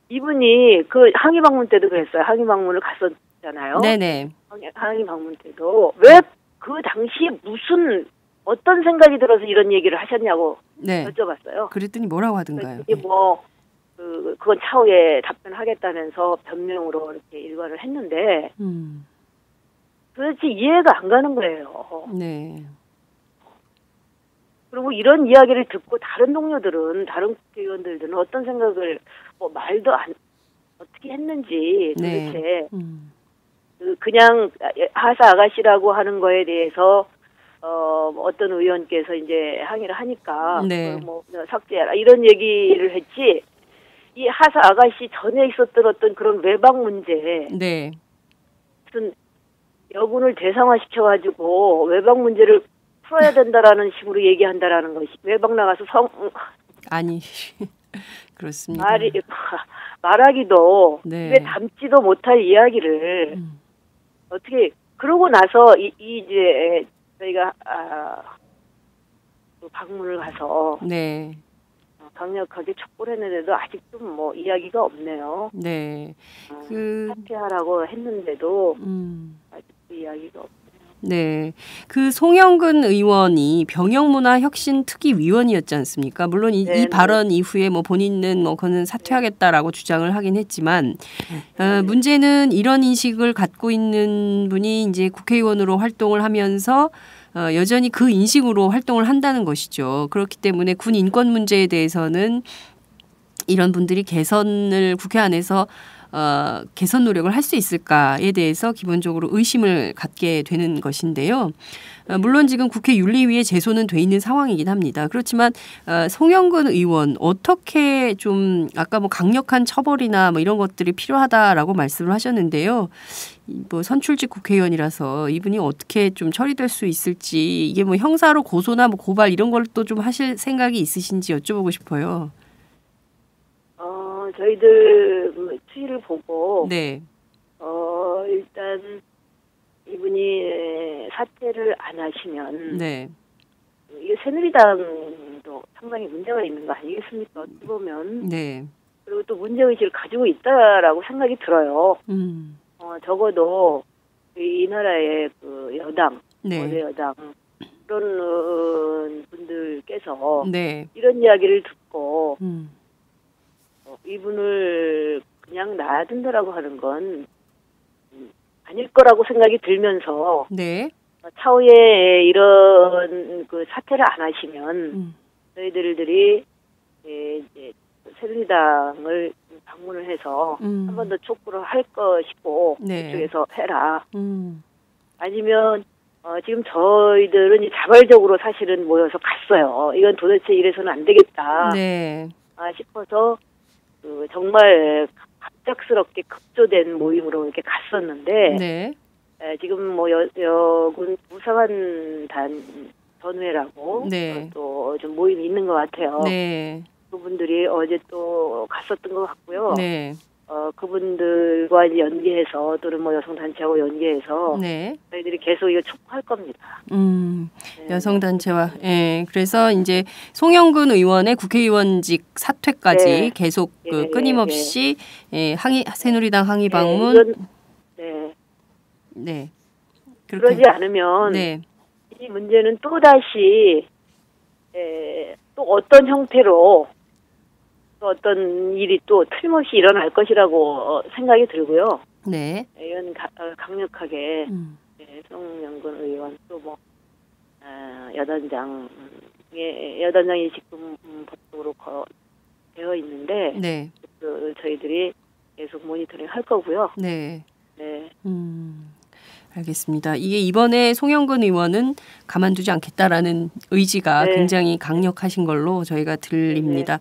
이분이 그 항의 방문 때도 그랬어요. 항의 방문을 갔었잖아요. 네네. 항의 방문 때도 왜 그 당시에 어떤 생각이 들어서 이런 얘기를 하셨냐고 여쭤봤어요. 그랬더니 뭐라고 하던가요? 이게 그건 차후에 답변하겠다면서 변명으로 이렇게 일관을 했는데 도대체 이해가 안 가는 거예요. 네. 그리고 이런 이야기를 듣고 다른 다른 국회의원들은 어떤 생각을 말도 어떻게 했는지 도대체 그냥 하사 아가씨라고 하는 거에 대해서 어떤 의원께서 이제 항의를 하니까 삭제해라 이런 얘기를 했지. 이 하사 아가씨 전에 있었던 어떤 그런 외박 문제, 무슨 여군을 대상화시켜가지고 외박 문제를 풀어야 된다라는 식으로 얘기한다라는 것이 외박 나가서 아니 그렇습니다. 말하기도 입에 담지도 못할 이야기를 어떻게 그러고 나서 이제 저희가 방문을 가서 강력하게 촉구를 했는데도 아직도 이야기가 없네요. 네. 사퇴하라고 했는데도 아직도 이야기가 없네요. 네. 그 송영근 의원이 병영문화혁신특위위원이었지 않습니까? 물론 이 발언 이후에 본인은 그거는 사퇴하겠다라고 주장을 하긴 했지만 문제는 이런 인식을 갖고 있는 분이 이제 국회의원으로 활동을 하면서 여전히 그 인식으로 활동을 한다는 것이죠. 그렇기 때문에 군 인권 문제에 대해서는 이런 분들이 국회 안에서 개선 노력을 할 수 있을까에 대해서 기본적으로 의심을 갖게 되는 것인데요. 물론 지금 국회 윤리위에 제소는 돼 있는 상황이긴 합니다. 그렇지만 송영근 의원 어떻게 좀 아까 강력한 처벌이나 이런 것들이 필요하다라고 말씀을 하셨는데요. 선출직 국회의원이라서 이분이 어떻게 좀 처리될 수 있을지 이게 형사로 고소나 고발 이런 걸 또 좀 하실 생각이 있으신지 여쭤보고 싶어요. 저희들 추이를 보고 일단 이분이 사퇴를 안 하시면 이게 새누리당도 상당히 문제가 있는 거 아니겠습니까? 어떻게 보면 그리고 또 문제의식을 가지고 있다라고 생각이 들어요. 적어도 이 나라의 그 여당, 거대 여당 그런 분들께서 이런 이야기를 듣고 이분을 그냥 놔둔다라고 하는 건 아닐 거라고 생각이 들면서 차후에 이런 그 사퇴를 안 하시면 저희들이 이제 새누리당을 방문을 해서 한 번 더 촉구를 할 것이고 그쪽에서 해라. 아니면 지금 저희들은 자발적으로 사실은 모여서 갔어요. 이건 도대체 이래서는 안 되겠다 싶어서 정말 갑작스럽게 급조된 모임으로 이렇게 갔었는데 지금 여군 부상한 단 전회라고 또 좀 모임이 있는 것 같아요. 그분들이 어제 또 갔었던 것 같고요. 네. 그분들과 이제 연계해서 또는 뭐 여성단체하고 연계해서 네. 저희들이 계속 이거 촉구할 겁니다. 네. 여성단체와 그래서 이제 송영근 의원의 국회의원직 사퇴까지 네. 계속 끊임없이 새누리당 항의 방문. 네. 그러지 않으면 이 문제는 또 다시 또 어떤 형태로 또 어떤 일이 또 틀림없이 일어날 것이라고 생각이 들고요. 네. 이건 강력하게 송영근 의원 또 뭐 여단장이 지금 법적으로 되어 있는데 저희들이 계속 모니터링 할 거고요. 네. 네. 알겠습니다. 이게 이번에 송영근 의원은 가만두지 않겠다라는 의지가 굉장히 강력하신 걸로 저희가 들립니다.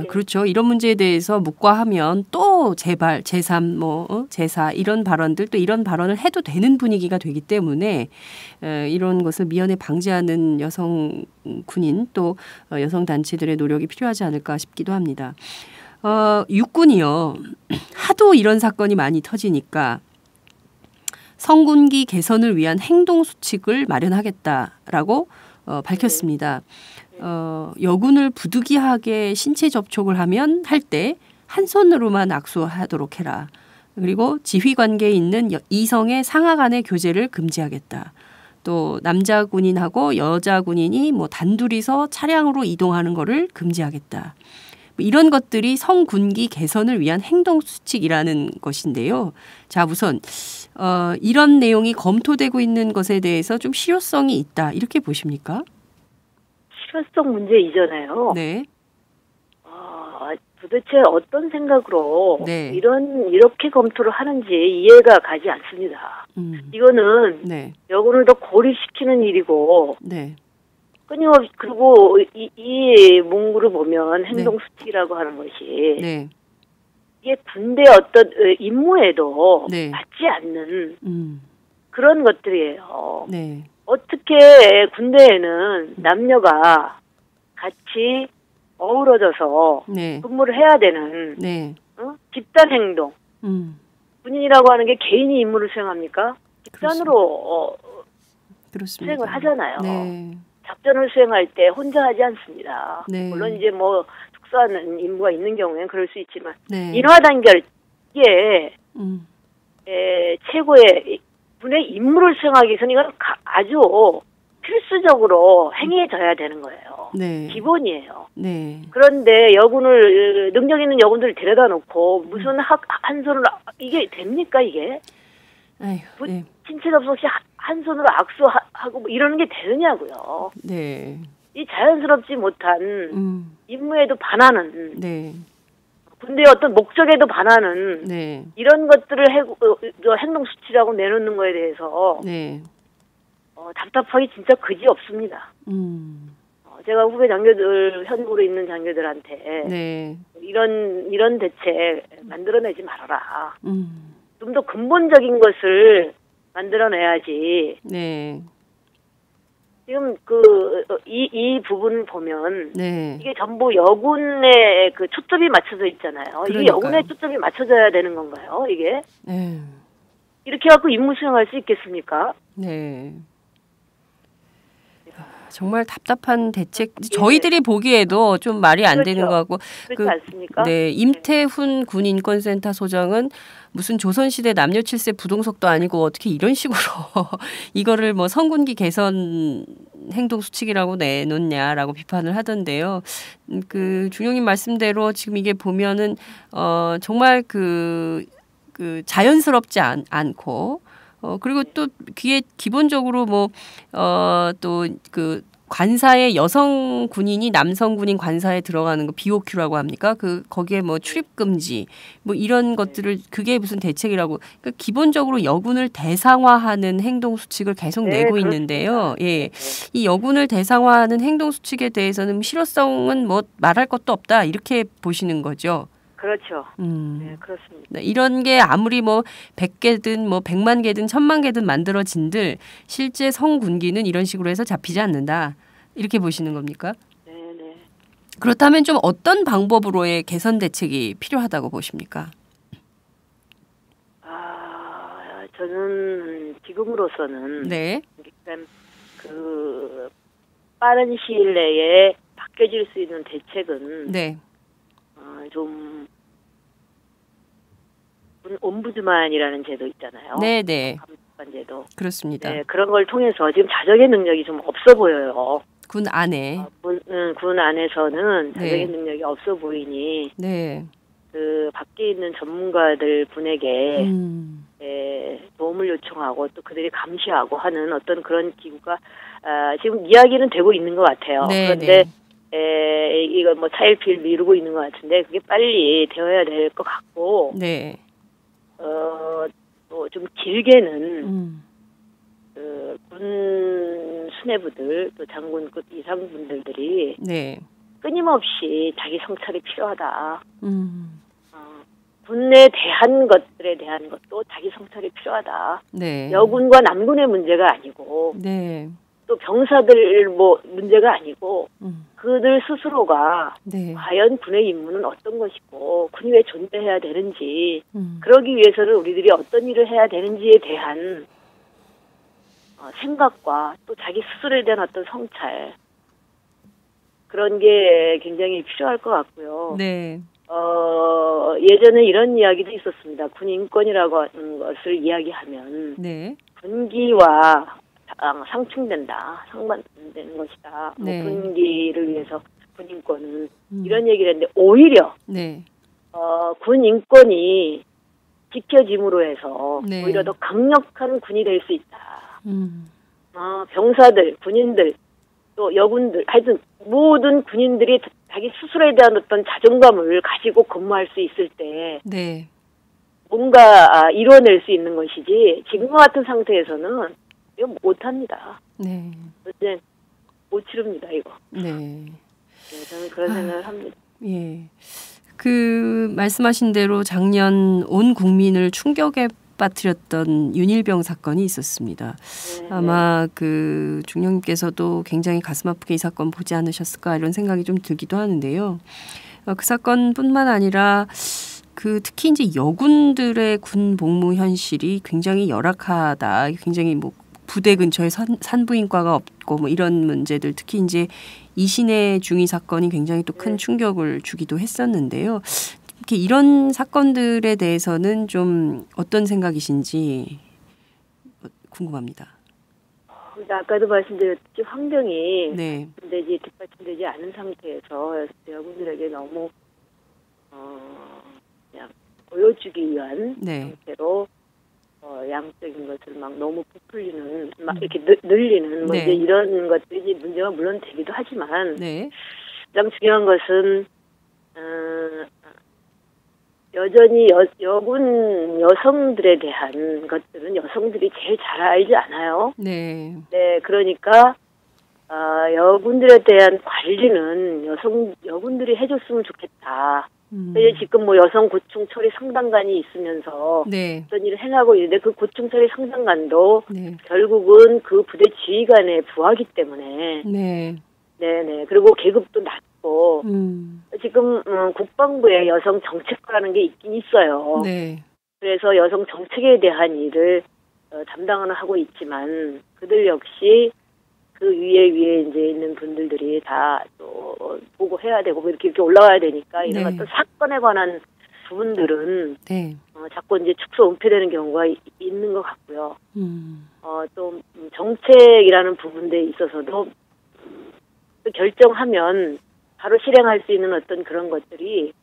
그렇죠. 이런 문제에 대해서 묵과하면 또 재발, 제3, 제4 이런 발언들 또 이런 발언을 해도 되는 분위기가 되기 때문에 이런 것을 미연에 방지하는 여성 군인 또 여성 단체들의 노력이 필요하지 않을까 싶기도 합니다. 육군이요. 하도 이런 사건이 많이 터지니까 성군기 개선을 위한 행동 수칙을 마련하겠다라고 밝혔습니다. 여군을 부득이하게 신체 접촉을 하면 할 때 한 손으로만 악수하도록 해라. 그리고 지휘 관계에 있는 이성의 상하 간의 교제를 금지하겠다. 또 남자 군인하고 여자 군인이 단둘이서 차량으로 이동하는 것을 금지하겠다. 이런 것들이 성군기 개선을 위한 행동 수칙이라는 것인데요. 자, 우선 이런 내용이 검토되고 있는 것에 대해서 좀 실효성이 있다. 이렇게 보십니까? 실효성 문제이잖아요. 네. 도대체 어떤 생각으로 이렇게 검토를 하는지 이해가 가지 않습니다. 이거는 여군을 더 고립시키는 일이고 끊임없이 그리고 이 문구를 보면 행동 수칙이라고 하는 것이 이게 군대 어떤 임무에도 맞지 않는 그런 것들이에요. 어떻게 군대에는 남녀가 같이 어우러져서 근무를 해야 되는 집단 행동 군인이라고 하는 게 개인이 임무를 수행합니까? 집단으로 수행을 하잖아요. 작전을 수행할 때 혼자 하지 않습니다. 물론 이제 특수한 임무가 있는 경우에는 그럴 수 있지만 인화단결 이게 최고의 군의 임무를 수행하기 위해서는 이건 아주 필수적으로 행해져야 되는 거예요. 기본이에요. 그런데 여군을 능력 있는 여군들을 데려다 놓고 무슨 한 손으로 이게 됩니까 이게? 신체 접촉 없이 한 손으로 악수하고 이러는 게 되느냐고요. 이 자연스럽지 못한 임무에도 반하는 군대의 어떤 목적에도 반하는 이런 것들을 행동 수치라고 내놓는 거에 대해서 답답하기 진짜 그지 없습니다. 제가 후배 장교들 현역으로 있는 장교들한테 이런 대책 만들어내지 말아라. 좀 더 근본적인 것을 만들어내야지. 지금 이 부분을 보면 이게 전부 여군의 초점이 맞춰져 있잖아요. 이게 여군의 초점이 맞춰져야 되는 건가요? 이게 이렇게 갖고 임무 수행할 수 있겠습니까? 정말 답답한 대책. 저희들이 보기에도 좀 말이 안 되는 것 같고. 그렇지 않습니까? 임태훈 군인권센터 소장은 무슨 조선시대 남녀 7세 부동석도 아니고 어떻게 이런 식으로 이거를 성군기 개선 행동 수칙이라고 내놓냐라고 비판을 하던데요. 중용님 말씀대로 지금 이게 보면은 정말 자연스럽지 않고 그리고 또 그게 기본적으로 관사에 여성 군인이 남성 군인 관사에 들어가는 거 BOQ라고 합니까? 거기에 출입 금지 이런 것들을 그게 무슨 대책이라고 기본적으로 여군을 대상화하는 행동 수칙을 계속 내고 있는데요. 이 여군을 대상화하는 행동 수칙에 대해서는 실효성은 말할 것도 없다 이렇게 보시는 거죠. 그렇죠. 그렇습니다. 이런 게 아무리 100개든 100만 개든 1000만 개든 만들어진들 실제 성군기는 이런 식으로 해서 잡히지 않는다. 이렇게 보시는 겁니까? 그렇다면 좀 어떤 방법으로의 개선 대책이 필요하다고 보십니까? 저는 지금으로서는 네. 일단 그 빠른 시일 내에 바뀌어질 수 있는 대책은 네. 좀 옴부드만이라는 제도 있잖아요. 네네. 감독관 제도. 그렇습니다. 네, 그런 걸 통해서 지금 자적의 능력이 좀 없어 보여요. 군 안에. 군 안에서는 자적의 네. 능력이 없어 보이니 네. 그 밖에 있는 전문가들 분에게 도움을 요청하고 또 그들이 감시하고 하는 어떤 그런 기구가 지금 이야기는 되고 있는 것 같아요. 네, 그런데 네. 이거 뭐 차일피일 미루고 있는 것 같은데 그게 빨리 되어야 될 것 같고 네. 또 좀 길게는 군 수뇌부들 또 장군급 이상분들이 네. 끊임없이 자기 성찰이 필요하다. 군에 대한 것들에 대한 것도 자기 성찰이 필요하다. 네. 여군과 남군의 문제가 아니고 네. 또 병사들 뭐 문제가 아니고 그들 스스로가 네. 과연 군의 임무는 어떤 것이고 군이 왜 존재해야 되는지 그러기 위해서는 우리들이 어떤 일을 해야 되는지에 대한 생각과 또 자기 스스로에 대한 어떤 성찰 그런 게 굉장히 필요할 것 같고요. 네. 예전에 이런 이야기도 있었습니다. 군 인권이라고 하는 것을 이야기하면 네. 군기와 상충된다, 상반되는 것이다. 네. 뭐 군기를 위해서 군 인권은 이런 얘기를 했는데 오히려 네. 군 인권이 지켜짐으로 해서 네. 오히려 더 강력한 군이 될 수 있다. 병사들, 군인들, 또 여군들, 하여튼 모든 군인들이 자기 스스로에 대한 어떤 자존감을 가지고 근무할 수 있을 때 네. 뭔가 이뤄낼 수 있는 것이지 지금과 같은 상태에서는 이거 못합니다. 네. 이제 못 치릅니다, 이거. 네. 네, 저는 그런 생각을 합니다. 예. 그 말씀하신 대로 작년 온 국민을 충격에 빠뜨렸던 윤일병 사건이 있었습니다. 네, 아마 그 중령님께서도 굉장히 가슴 아프게 이 사건 보지 않으셨을까 이런 생각이 좀 들기도 하는데요. 그 사건뿐만 아니라 그 특히 이제 여군들의 군 복무 현실이 굉장히 열악하다. 굉장히 뭐 부대 근처에 산부인과가 없고 뭐 이런 문제들 특히 이제 이신의 중위 사건이 굉장히 또 큰 충격을 주기도 했었는데요. 이렇게 이런 사건들에 대해서는 좀 어떤 생각이신지 궁금합니다. 아까도 말씀드렸듯이 환경이 네. 뒷받침되지 않은 상태에서 여군들에게 너무 그냥 보여주기 위한 네. 상태로 양적인 것을 막 너무 부풀리는 막 이렇게 늘리는 뭐 네. 이제 이런 것들이 문제가 물론 되기도 하지만 네. 가장 중요한 것은 여전히 여군 여성들에 대한 것들은 여성들이 제일 잘 알지 않아요. 네. 네, 그러니까 여군들에 대한 관리는 여군들이 해줬으면 좋겠다. 이제 지금 뭐 여성 고충 처리 상담관이 있으면서 네. 어떤 일을 행하고 있는데 그 고충 처리 상담관도 네. 결국은 그 부대 지휘관의 부하기 때문에 네. 네네 그리고 계급도 낮고 지금 국방부에 여성 정책과라는 게 있긴 있어요. 네. 그래서 여성 정책에 대한 일을 담당을 하고 있지만 그들 역시 그 위에 이제 있는 분들이 다 또 보고 해야 되고 이렇게 올라가야 되니까 이런 네. 어떤 사건에 관한 부분들은 네. 자꾸 이제 축소 은폐되는 경우가 있는 것 같고요. 또 정책이라는 부분에 있어서도 결정하면 바로 실행할 수 있는 어떤 그런 것들이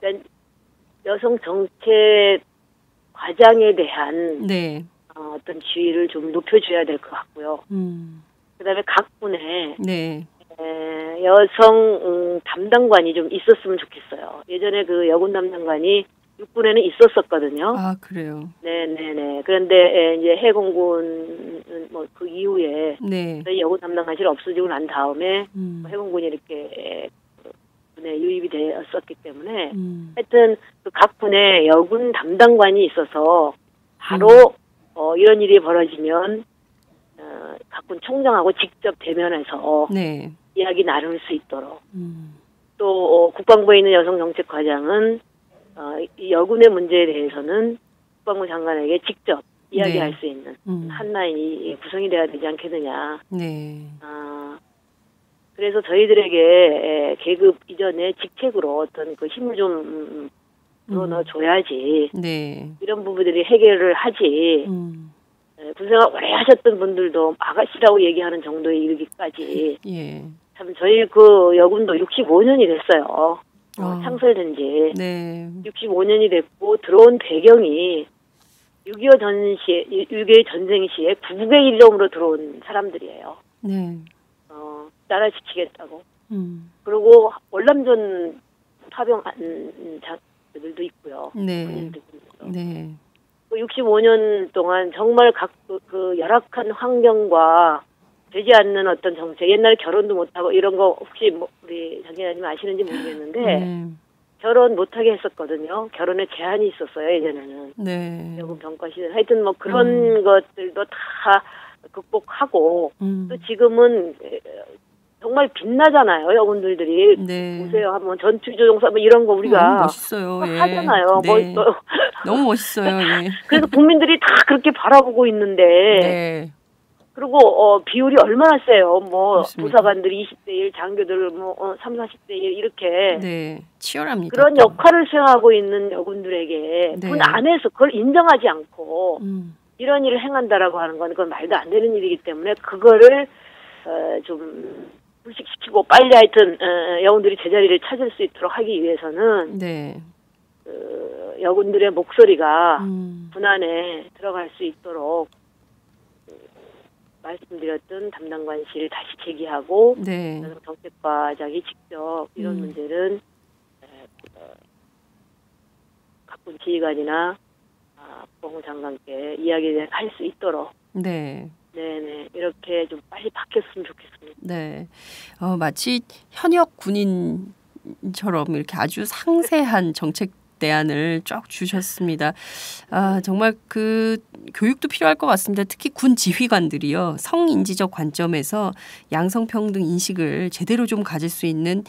그러니까 여성 정책 과장에 대한 네. 어떤 지위를 좀 높여줘야 될 것 같고요. 그다음에 각 군에 네. 여성 담당관이 좀 있었으면 좋겠어요. 예전에 그 여군 담당관이 육군에는 있었었거든요. 아 그래요. 네네네. 그런데 이제 해공군 뭐 그 이후에 네. 여군 담당관실이 없어지고 난 다음에 해공군이 이렇게 군에 유입이 되었었기 때문에 하여튼 그 각 군에 여군 담당관이 있어서 바로 이런 일이 벌어지면 각군 총장하고 직접 대면해서 네. 이야기 나눌 수 있도록 또 국방부에 있는 여성정책과장은 이 여군의 문제에 대해서는 국방부 장관에게 직접 이야기할 수 있는 한 라인이 구성이 돼야 되지 않겠느냐. 네. 그래서 저희들에게 계급 이전에 직책으로 어떤 그 힘을 좀 불어넣어줘야지. 네. 이런 부분들이 해결을 하지. 군생활 오래 하셨던 분들도 아가씨라고 얘기하는 정도에 이르기까지. 예. 참 저희 그 여군도 65년이 됐어요. 창설된 지. 네. 65년이 됐고 들어온 배경이 6.25 전쟁 시에 구국의 일정으로 들어온 사람들이에요. 네. 나라 지키겠다고. 그리고 월남전 파병한 자들도 있고요. 네. 네. 65년 동안 정말 그 열악한 환경과 되지 않는 어떤 정책, 옛날에 결혼도 못하고 이런 거 혹시 뭐 우리 장 기자님 아시는지 모르겠는데 결혼 못하게 했었거든요. 결혼에 제한이 있었어요, 예전에는. 네. 여군 병과 시절. 하여튼 뭐 그런 것들도 다 극복하고 또 지금은 정말 빛나잖아요, 여군들이. 네. 보세요, 한번 전투조종사 뭐 이런 거 우리가 멋있어요. 예. 하잖아요. 네. 뭐 너무 멋있어요. 예. 그래서 국민들이 다 그렇게 바라보고 있는데. 네. 그리고 비율이 얼마나 세요. 뭐 그렇습니다. 부사관들이 20대1, 장교들 뭐 3, 40대1 이렇게. 네. 치열합니다. 그런 역할을 수행하고 있는 여군들에게 네. 군 안에서 그걸 인정하지 않고 이런 일을 행한다라고 하는 건 그건 말도 안 되는 일이기 때문에 그거를 좀 불식시키고 빨리 하여튼 여군들이 제자리를 찾을 수 있도록 하기 위해서는 네. 여군들의 목소리가 군 안에 들어갈 수 있도록 말씀드렸던 담당관실을 다시 제기하고 네. 정책과장이 직접 이런 문제는 각군 지휘관이나 국방부 장관께 이야기를 할 수 있도록 네. 네네 이렇게 좀 빨리 바뀌었으면 좋겠습니다. 네. 마치 현역 군인처럼 이렇게 아주 상세한 정책 대안을 쫙 주셨습니다. 정말 그 교육도 필요할 것 같습니다. 특히 군 지휘관들이요. 성인지적 관점에서 양성평등 인식을 제대로 좀 가질 수 있는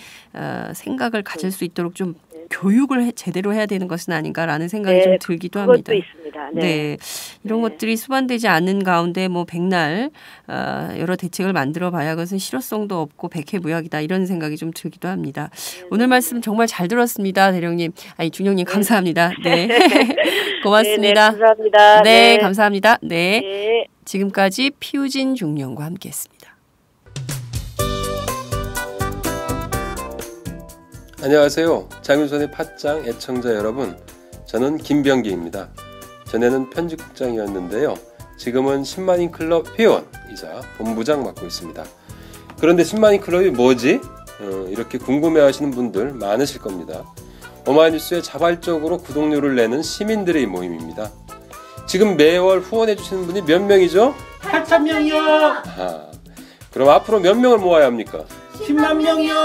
생각을 가질 수 있도록 좀 교육을 제대로 해야 되는 것은 아닌가라는 생각이 좀 들기도 합니다. 그것도 있습니다. 네. 네. 이런 것들이 수반되지 않는 가운데 뭐 백날 여러 대책을 만들어 봐야 그것은 실효성도 없고 백해무약이다 이런 생각이 좀 들기도 합니다. 오늘 말씀 정말 잘 들었습니다. 대령님. 중령님 감사합니다. 네. 고맙습니다. 네, 감사합니다. 네, 감사합니다. 네. 네. 지금까지 피우진 중령과 함께했습니다. 안녕하세요. 장윤선의 팟짱 애청자 여러분. 저는 김병기입니다. 전에는 편집국장이었는데요. 지금은 10만인 클럽 회원이자 본부장 맡고 있습니다. 그런데 10만인 클럽이 뭐지? 이렇게 궁금해하시는 분들 많으실 겁니다. 오마이뉴스에 자발적으로 구독료를 내는 시민들의 모임입니다. 지금 매월 후원해주시는 분이 몇 명이죠? 8,000명이요. 그럼 앞으로 몇 명을 모아야 합니까? 10만 명이요.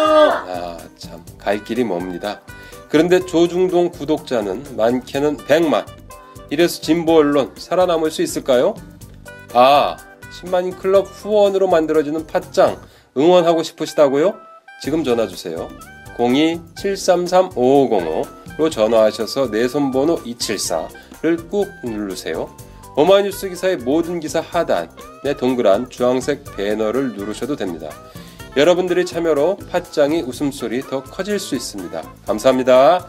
참 갈 길이 멉니다. 그런데 조중동 구독자는 많게는 100만. 이래서 진보 언론 살아남을 수 있을까요? 10만인 클럽 후원으로 만들어지는 팟짱 응원하고 싶으시다고요? 지금 전화주세요. 02-733-5505로 전화하셔서 내 손번호 274를 꾹 누르세요. 오마이뉴스 기사의 모든 기사 하단에 동그란 주황색 배너를 누르셔도 됩니다. 여러분들의 참여로 팟짱이 웃음소리 더 커질 수 있습니다. 감사합니다.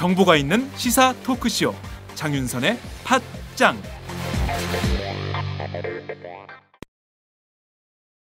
정보가 있는 시사 토크쇼 장윤선의 팟짱.